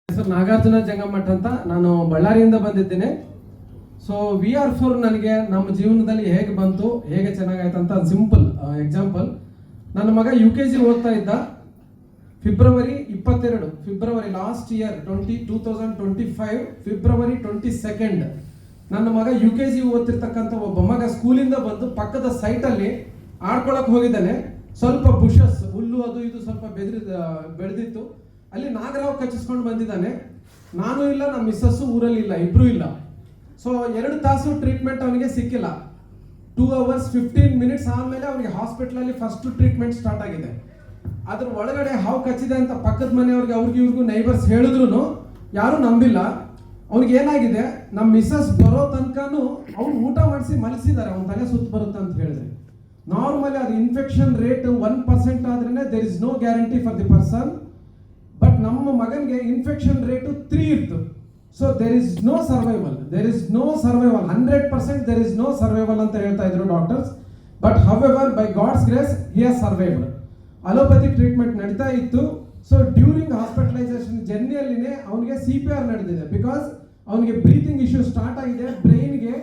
ಹೆಸರು ನಾಗಾರ್ಜುನ ಜಂಗಮಠ ಅಂತ. ನಾನು ಬಳ್ಳಾರಿಯಿಂದ ಬಂದಿದ್ದೇನೆ. ಸೊ VR4 ನನಗೆ ನಮ್ಮ ಜೀವನದಲ್ಲಿ ಹೇಗೆ ಬಂತು, ಹೇಗೆ ಚೆನ್ನಾಗಾಯ್ತು ಅಂತ ಒಂದು ಸಿಂಪಲ್ ಎಕ್ಸಾಂಪಲ್. ನನ್ನ ಮಗ UKG ಓದ್ತಾ ಇದ್ದ. ಫೆಬ್ರವರಿ 22 ಲಾಸ್ಟ್ ಇಯರ್ 2025 ಫೆಬ್ರವರಿ 22 ನನ್ನ ಮಗ UKG ಓದ್ತಿರ್ತಕ್ಕಂಥ ಒಬ್ಬ ಮಗ ಸ್ಕೂಲಿಂದ ಬಂದು ಪಕ್ಕದ ಸೈಟಲ್ಲಿ ಆಡ್ಕೊಳಕ್ ಹೋಗಿದ್ದಾನೆ. ಸ್ವಲ್ಪ ಬುಷಸ್, ಹುಲ್ಲು ಅದು ಇದು ಸ್ವಲ್ಪ ಬೆಳೆದಿತ್ತು. ಅಲ್ಲಿ ನಾಗರಾವ್ ಕಚ್ಚಿಸ್ಕೊಂಡು ಬಂದಿದ್ದಾನೆ. ನಾನು ಇಲ್ಲ, ನಮ್ಮ ಮಿಸ್ಸಸ್ಸು ಊರಲ್ಲಿ ಇಲ್ಲ, ಇಬ್ರು ಇಲ್ಲ. ಸೊ 2 ತಾಸು ಟ್ರೀಟ್ಮೆಂಟ್ ಅವನಿಗೆ ಸಿಕ್ಕಿಲ್ಲ. 2 hours 15 minutes ಆದ್ಮೇಲೆ ಅವನಿಗೆ ಹಾಸ್ಪಿಟಲಲ್ಲಿ ಫಸ್ಟ್ ಟ್ರೀಟ್ಮೆಂಟ್ ಸ್ಟಾರ್ಟ್ ಆಗಿದೆ. ಅದ್ರ ಒಳಗಡೆ ಹಾವು ಕಚ್ಚಿದೆ ಅಂತ ಪಕ್ಕದ ಮನೆಯವ್ರಿಗೆ ಅವ್ರಿಗೆ ಇವ್ರಿಗೂ ನೈಬರ್ಸ್ ಹೇಳಿದ್ರು ಯಾರು ನಂಬಿಲ್ಲ. ಅವ್ನಿಗೆ ಏನಾಗಿದೆ, ನಮ್ಮ ಮಿಸ್ಸಸ್ ಬರೋ ತನಕನೂ ಅವ್ನು ಊಟ ಮಾಡಿಸಿ ಮಲಗಿಸಿದ್ದಾರೆ, ಅವ್ನ ತಲೆ ಸುತ್ತ ಬರುತ್ತೆ ಅಂತ ಹೇಳಿದ್ರೆ. ನಾರ್ಮಲಿ ಅದು ಇನ್ಫೆಕ್ಷನ್ ರೇಟ್ 1% ಆದ್ರೇನೆ there is no guarantee for the person. But ನಮ್ಮ ಮಗನಿಗೆ ಇನ್ಫೆಕ್ಷನ್ ರೇಟು 3 ಇತ್ತು. So there is no survival, 100% there is no survival ಅಂತ ಹೇಳ್ತಾ ಇದ್ರು doctors. But however by God's grace he has survived. Allopathy treatment ನಡೀತಾ ಇತ್ತು. So during hospitalisation ಜರ್ನಿಯಲ್ಲಿನೇ ಅವನಿಗೆ CPR ನಡೆದಿದೆ. ಬಿಕಾಸ್ ಅವನಿಗೆ ಬ್ರೀತಿಂಗ್ ಇಶ್ಯೂ ಸ್ಟಾರ್ಟ್ ಆಗಿದೆ. ಬ್ರೈನ್ಗೆ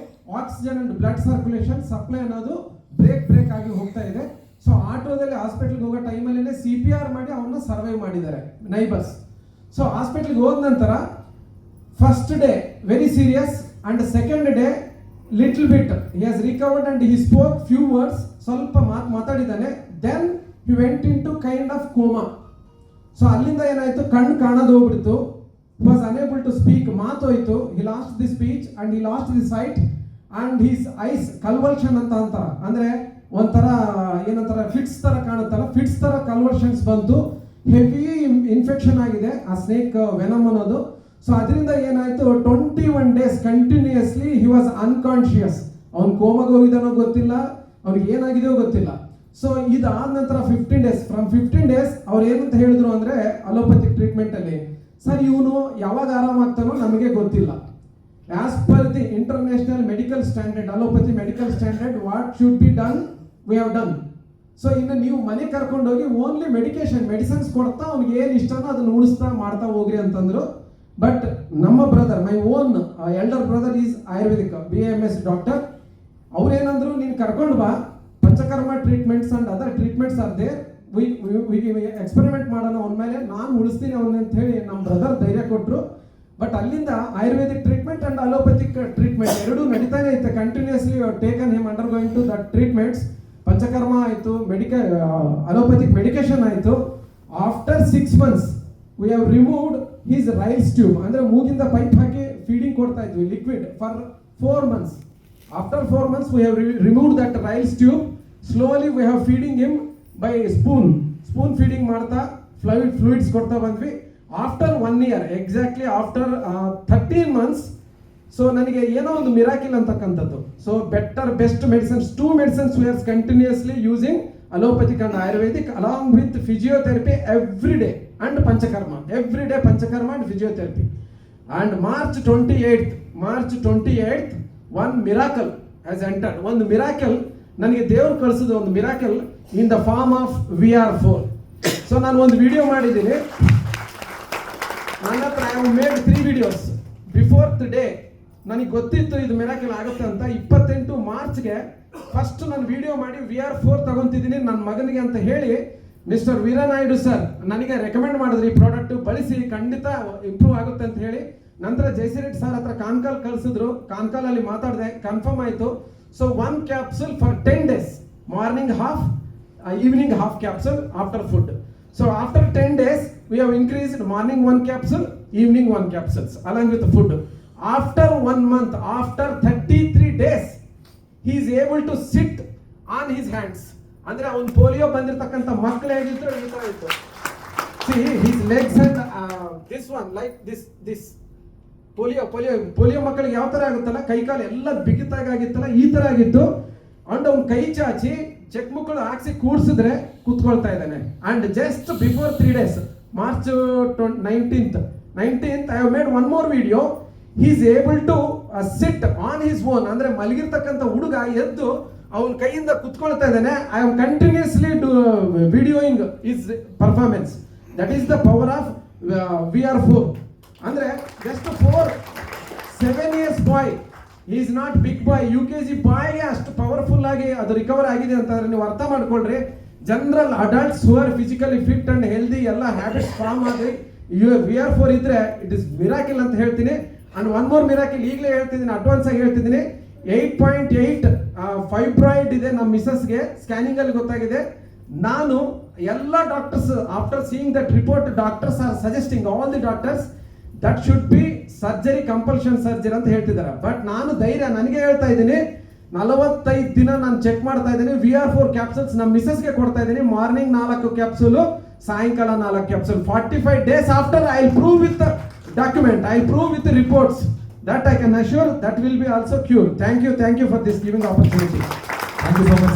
oxygen and blood circulation supply ಅನ್ನೋದು ಬ್ರೇಕ್ ಆಗಿ ಹೋಗ್ತಾ ಇದೆ. ಸೊ ಆಟೋದಲ್ಲಿ ಹಾಸ್ಪಿಟಲ್ಗೆ ಹೋಗೋ ಟೈಮಲ್ಲಿ CPR ಮಾಡಿ ಅವನ್ನ ಸರ್ವೈವ್ ಮಾಡಿದ್ದಾರೆ ನೈಬರ್ಸ್. ಸೊ ಹಾಸ್ಪಿಟಲ್ಗೆ ಹೋದ ನಂತರ first day very serious and second day little bit he has recovered and he spoke few words, ಸ್ವಲ್ಪ ಮಾತಾಡಿದ್ದಾನೆ. Then he went into kind of coma. So ಅಲ್ಲಿಂದ ಏನಾಯ್ತು, ಕಣ್ಣು ಕಾಣೋದು ಹೋಗ್ಬಿಡ್ತು. He was unable to speak, ಮಾತೋಯ್ತು. He lost the speech and he lost the sight and his eyes convulsion ಅಂತ ಅಂತಾರ, ಅಂದ್ರೆ ಒಂಥರ ಏನಂತಾರ ಫಿಟ್ಸ್ ತರ ಕಾಣುತ್ತಲ್ಲ, ಫಿಟ್ಸ್ ತರ ಕನ್ವರ್ಷನ್ಸ್ ಬಂತು. ಹೆವಿ ಇನ್ಫೆಕ್ಷನ್ ಆಗಿದೆ ಆ ಸ್ನೇಕ್ ವೆನಮ್ ಅನ್ನೋದು. ಸೊ ಅದರಿಂದ ಏನಾಯ್ತು, 21 days continuously he was unconscious. ಅವ್ನು ಕೋಮಾಗ ಹೋಗಿದ್ದಾನೋ ಗೊತ್ತಿಲ್ಲ, ಅವ್ನಿಗೆ ಏನಾಗಿದೆಯೋ ಗೊತ್ತಿಲ್ಲ. ಸೊ ಇದಾದ ನಂತರ 15 days, ಫ್ರಮ್ 15 days ಅವ್ರು ಏನಂತ ಹೇಳಿದ್ರು ಅಂದ್ರೆ ಅಲೋಪತಿಕ್ ಟ್ರೀಟ್ಮೆಂಟ್ ಅಲ್ಲಿ, ಸರ್ ಇವನು ಯಾವಾಗ ಆರಾಮಾಗ್ತಾನೋ ನಮಗೆ ಗೊತ್ತಿಲ್ಲ. As per the international medical standard, allopathy medical standard, what should be done we have done. So ಇನ್ನು ನೀವು ಮನೆ ಕರ್ಕೊಂಡೋಗಿ ಓನ್ಲಿ ಮೆಡಿಸಿನ್ಸ್ ಕೊಡ್ತಾ ಅವ್ನಿಗೆ ಏನು ಇಷ್ಟನೋ ಅದನ್ನ ಉಳಿಸ್ತಾ ಮಾಡ್ತಾ ಹೋಗ್ರಿ ಅಂತಂದ್ರು. ಬಟ್ ನಮ್ಮ brother, my own elder brother is Ayurvedic BAMS doctor. ಅವ್ರೇನಂದ್ರು, ನೀನು ಕರ್ಕೊಂಡು ಬಾ, panchakarma treatments and other treatments are there, experiment ಮಾಡೋಣ ಅವನ ಮೇಲೆ, ನಾನು ಉಳಿಸ್ತೀನಿ ಅವನ್ನ ಅಂತ ಹೇಳಿ ನಮ್ಮ ಬ್ರದರ್ ಧೈರ್ಯ ಕೊಟ್ಟರು. ಬಟ್ ಅಲ್ಲಿಂದ ayurvedic treatment and allopathic treatment ಎರಡೂ ನಡೀತಾನೆ ಇತ್ತು. Continuously taken him undergoing to that treatments. Panchakarma ಆಯಿತು, ಅಲೋಪತಿಕ್ ಮೆಡಿಕೇಶನ್ ಆಯಿತು. After 6 months we have removed his Ryle's tube, ಅಂದ್ರೆ ಮೂಗಿಂದ ಪೈಪ್ ಹಾಕಿ ಫೀಡಿಂಗ್ ಕೊಡ್ತಾ ಇದ್ವಿ liquid for 4 months. After 4 months we have removed that Ryle's tube. Slowly we have feeding him by spoon feeding ಮಾಡ್ತಾ fluids ಕೊಡ್ತಾ ಬಂದ್ವಿ. After 1 year, exactly after 13 months, so ನನಗೆ ಏನೋ ಒಂದು ಮಿರಾಕಿಲ್ ಅಂತಕ್ಕಂಥದ್ದು. So best medicines, 2 medicines we are continuously using, allopathic and ayurvedic, along with physiotherapy every day and panchakarma, every day panchakarma and physiotherapy. And March 28th one miracle has entered. ಒಂದು miracle ನನಗೆ ದೇವರು ಕಳಿಸಿದ ಒಂದು miracle in the form of VR4. So ನಾನು ಒಂದು video ಮಾಡಿದ್ದೀನಿ. ನನ್ನ ಹತ್ರ I have made 3 videos before the day. ನನಗೆ ಗೊತ್ತಿತ್ತು ಇದು ಮಿರಾಕಲ್ ಆಗುತ್ತೆ ಅಂತ. 28 ಮಾರ್ಚ್ಗೆ ಫಸ್ಟ್ ನಾನು ವಿಡಿಯೋ ಮಾಡಿ VR4 ತಗೊಂತಿದ್ದೀನಿ ನನ್ನ ಮಗನಿಗೆ ಅಂತ ಹೇಳಿ ಮಿಸ್ಟರ್ ವೀರನಾಯ್ಡು ಸರ್ ನನಗೆ ರೆಕಮೆಂಡ್ ಮಾಡಿದ್ರು, ಈ ಪ್ರಾಡಕ್ಟ್ ಬಳಸಿ ಖಂಡಿತ ಇಂಪ್ರೂವ್ ಆಗುತ್ತೆ ಅಂತ ಹೇಳಿ. ನಂತರ ಜಯಸಿರೆಡ್ಡಿ ಸರ್ ಹತ್ರ ಕಾನ್ಕಾಲ್ ಕಳಿಸಿದ್ರು, ಕಾನ್ಕಾಲಲ್ಲಿ ಮಾತಾಡಿದೆ, ಕನ್ಫರ್ಮ್ ಆಯಿತು. So 1 capsule for 10 days, morning half, evening half capsule after food. So after 10 days we have increased morning 1 capsule, evening 1 capsules along with the food. After 1 month, after 33 days he is able to sit on his hands. ಅಂದ್ರೆ ಅವನು polio ಬಂದಿರತಕ್ಕಂತ ಮಕ್ಕಳು ಹೇಗಿದ್ರು ಈ ತರ ಇತ್ತು. See his legs and this one like this polio ಮಕ್ಕಳಿಗೆ ಯಾವ ತರ ಆಗುತ್ತಲ್ಲ, ಕೈ ಕಾಲು ಎಲ್ಲ ಬಿಗಿತಾಗಿತ್ತಲ್ಲ, ಈ ತರ ಆಗಿತ್ತು. ಅಂಡ್ ಅವ್ನು ಕೈ ಚಾಚಿ ಚೆಕ್ ಮಕ್ಕಳು ಹಾಕ್ಸಿ ಕೂಡ್ಸಿದ್ರೆ ಕೂತ್ಕೊಳ್ತಾ ಇದ್ದಾನೆ. And just before 3 days, March 19th I have made one more video. He is able to sit on his own, ಅಂದ್ರೆ ಮಲಗಿರ್ತಕ್ಕಂಥ ಹುಡುಗ ಎದ್ದು ಅವನ ಕೈಯಿಂದ ಕುತ್ಕೊಳ್ತಾ ಇದ್ದಾನೆ. I am continuously videoing his performance. That is the power of VR4. ಅಂದ್ರೆ just 7 years boy, is not big boy. UKG ಬಾಯ್ಗೆ ಅಷ್ಟು ಪವರ್ಫುಲ್ ಆಗಿ ಅದು ರಿಕವರ್ ಆಗಿದೆ ಅಂತಂದ್ರೆ ನೀವು ಅರ್ಥ ಮಾಡ್ಕೊಳ್ರಿ. General adults who are physically fit and healthy ಎಲ್ಲ ಹ್ಯಾಬಿಟ್ಸ್ ಫಾರ್ಮ್ ಆಗಿ VR4 ಇದ್ರೆ ಇಟ್ ಇಸ್ ಮಿರಾಕಿಲ್ ಅಂತ ಹೇಳ್ತೀನಿ. ಅಂಡ್ ಒನ್ ಮೋರ್ ಮಿರಾಕಿಲ್ ಈಗಲೇ ಹೇಳ್ತಿದ್ದೀನಿ, ಅಡ್ವಾನ್ಸ್ ಆಗಿ ಹೇಳ್ತಿದ್ದೀನಿ. 8.8 ಫೈಬ್ರಾಯ್ಡ್ ಇದೆ ನಮ್ಮ ಮಿಸಸ್ಗೆ, ಸ್ಕ್ಯಾನಿಂಗ್ ಅಲ್ಲಿ ಗೊತ್ತಾಗಿದೆ. ನಾನು ಎಲ್ಲ doctors after seeing that report, doctors R suggesting, all the doctors that should be surgery, compulsion surgery ಅಂತ ಹೇಳ್ತಿದ್ದಾರೆ. ಬಟ್ ನಾನು ಧೈರ್ಯ ನನಗೆ ಹೇಳ್ತಾ ಇದ್ದೀನಿ, 45 ದಿನ ನಾನು ಚೆಕ್ ಮಾಡ್ತಾ ಇದ್ದೀನಿ. VR4 ಕ್ಯಾಪ್ಸೂಲ್ಸ್ ನಮ್ಮ ಮಿಸಸ್ಗೆ ಕೊಡ್ತಾ ಇದ್ದೀನಿ. ಮಾರ್ನಿಂಗ್ 4 ಕ್ಯಾಪ್ಸೂಲು, ಸಾಯಂಕಾಲ 4 capsule. 45 days after I will prove with the document, I will prove with the reports that I can assure that will be also cured. Thank you for this giving opportunity. Thank you so much, sir.